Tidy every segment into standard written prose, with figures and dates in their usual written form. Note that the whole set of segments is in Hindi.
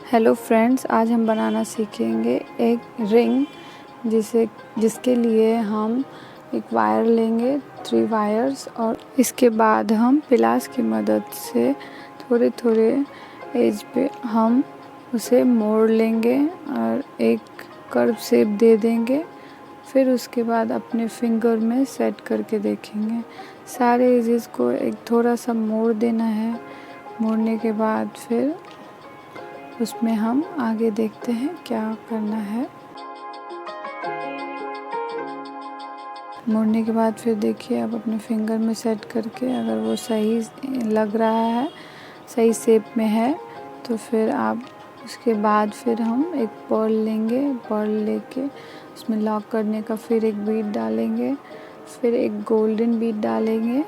हेलो फ्रेंड्स, आज हम बनाना सीखेंगे एक रिंग जिसके लिए हम एक वायर लेंगे, 3 वायर्स, और इसके बाद हम पिलास की मदद से थोड़े थोड़े एज पे हम उसे मोड़ लेंगे और एक कर्व शेप दे देंगे। फिर उसके बाद अपने फिंगर में सेट करके देखेंगे। सारे एजेस को एक थोड़ा सा मोड़ देना है। मोड़ने के बाद फिर उसमें हम आगे देखते हैं क्या करना है। मोड़ने के बाद फिर देखिए, आप अपने फिंगर में सेट करके अगर वो सही लग रहा है, सही शेप में है, तो फिर आप उसके बाद फिर हम एक पर्ल लेंगे। पर्ल लेके उसमें लॉक करने का फिर एक बीड डालेंगे, फिर एक गोल्डन बीड डालेंगे।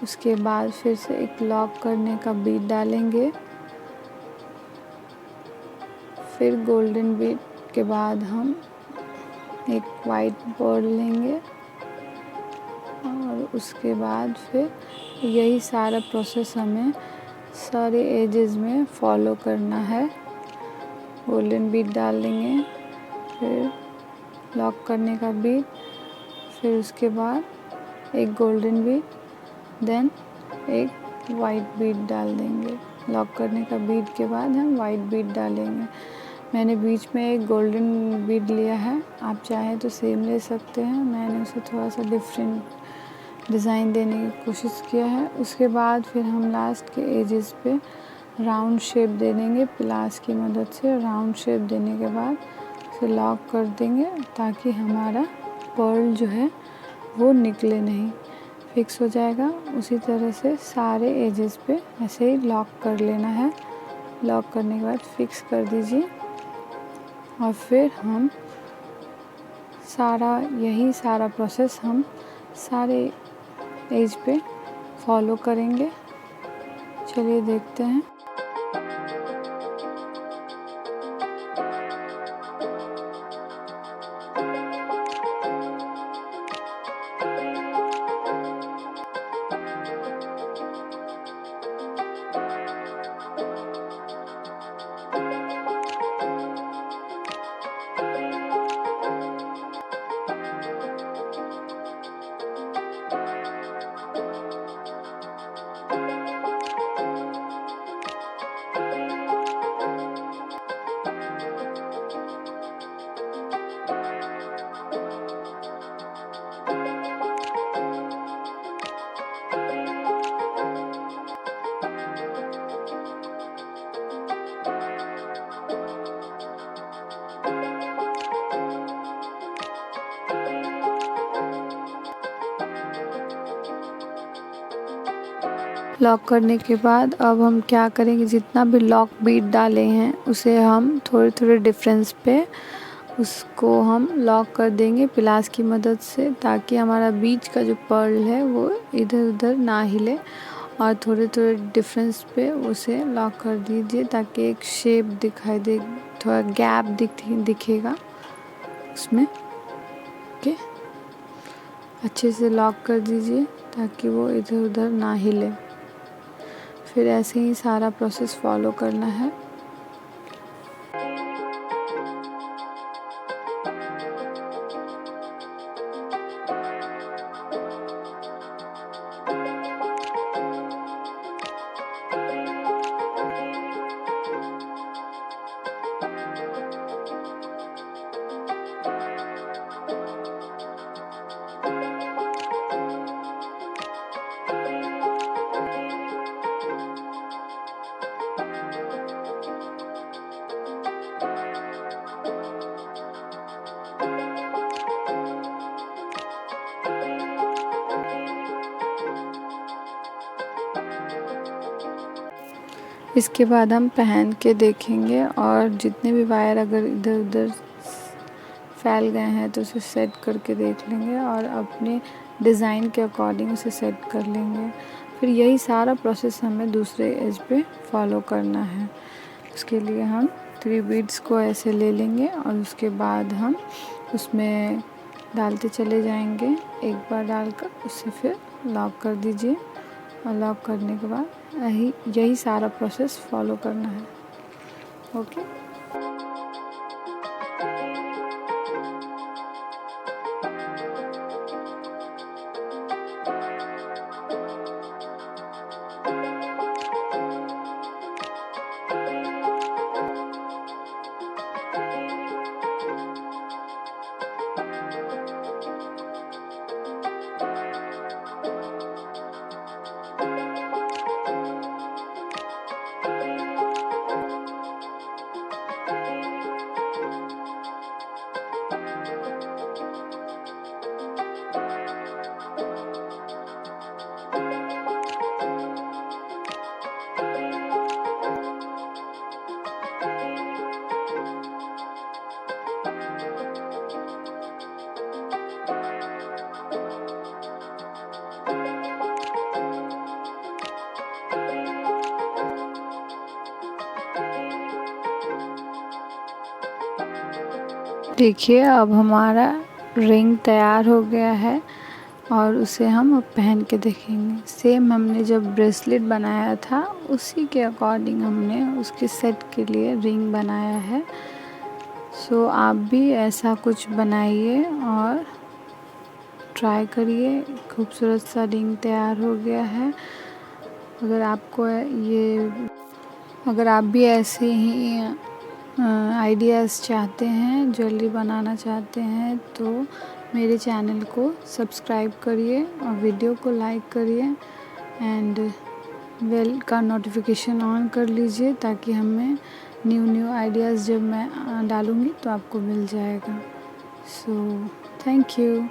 उसके बाद फिर से एक लॉक करने का बीड डालेंगे। फिर गोल्डन बीड के बाद हम एक वाइट पर्ल लेंगे और उसके बाद फिर यही सारा प्रोसेस हमें सारे एजेस में फॉलो करना है। गोल्डन बीड डाल लेंगे, फिर लॉक करने का बीड, फिर उसके बाद एक गोल्डन बीड, देन एक वाइट बीड डाल देंगे। लॉक करने का बीड के बाद हम वाइट बीड डालेंगे। मैंने बीच में एक गोल्डन बीड लिया है, आप चाहें तो सेम ले सकते हैं। मैंने उसे थोड़ा सा डिफरेंट डिज़ाइन देने की कोशिश किया है। उसके बाद फिर हम लास्ट के एजेस पे राउंड शेप दे देंगे पिलास की मदद से। राउंड शेप देने के बाद उसे लॉक कर देंगे ताकि हमारा पर्ल जो है वो निकले नहीं, फिक्स हो जाएगा। उसी तरह से सारे एजेस पे ऐसे ही लॉक कर लेना है। लॉक करने के बाद फिक्स कर दीजिए और फिर हम यही सारा प्रोसेस हम सारे एज पे फॉलो करेंगे। चलिए देखते हैं। लॉक करने के बाद अब हम क्या करेंगे, जितना भी लॉक बीड डाले हैं उसे हम थोड़े थोड़े डिफरेंस पे उसको हम लॉक कर देंगे पिलास की मदद से, ताकि हमारा बीच का जो पर्ल है वो इधर उधर ना हिले। और थोड़े थोड़े डिफरेंस पे उसे लॉक कर दीजिए ताकि एक शेप दिखाई दे, थोड़ा गैप दिखेगा उसमें। ओके, अच्छे से लॉक कर दीजिए ताकि वो इधर उधर ना हिले। फिर ऐसे ही सारा प्रोसेस फॉलो करना है। इसके बाद हम पहन के देखेंगे और जितने भी वायर अगर इधर उधर फैल गए हैं तो उसे सेट करके देख लेंगे और अपने डिज़ाइन के अकॉर्डिंग उसे सेट कर लेंगे। फिर यही सारा प्रोसेस हमें दूसरे एज पे फॉलो करना है। उसके लिए हम 3 बीड्स को ऐसे ले लेंगे और उसके बाद हम उसमें डालते चले जाएंगे। एक बार डालकर उसे फिर लॉक कर दीजिए और लॉक करने के बाद यही सारा प्रोसेस फॉलो करना है। ओके। देखिए अब हमारा रिंग तैयार हो गया है और उसे हम अब पहन के देखेंगे। सेम हमने जब ब्रेसलेट बनाया था उसी के अकॉर्डिंग हमने उसके सेट के लिए रिंग बनाया है। सो आप भी ऐसा कुछ बनाइए और ट्राई करिए। खूबसूरत सा रिंग तैयार हो गया है। अगर आप भी ऐसे ही आइडियाज़ चाहते हैं, ज्वेलरी बनाना चाहते हैं, तो मेरे चैनल को सब्सक्राइब करिए और वीडियो को लाइक करिए एंड बेल का नोटिफिकेशन ऑन कर लीजिए ताकि हमें न्यू आइडियाज़ जब मैं डालूँगी तो आपको मिल जाएगा। So thank you.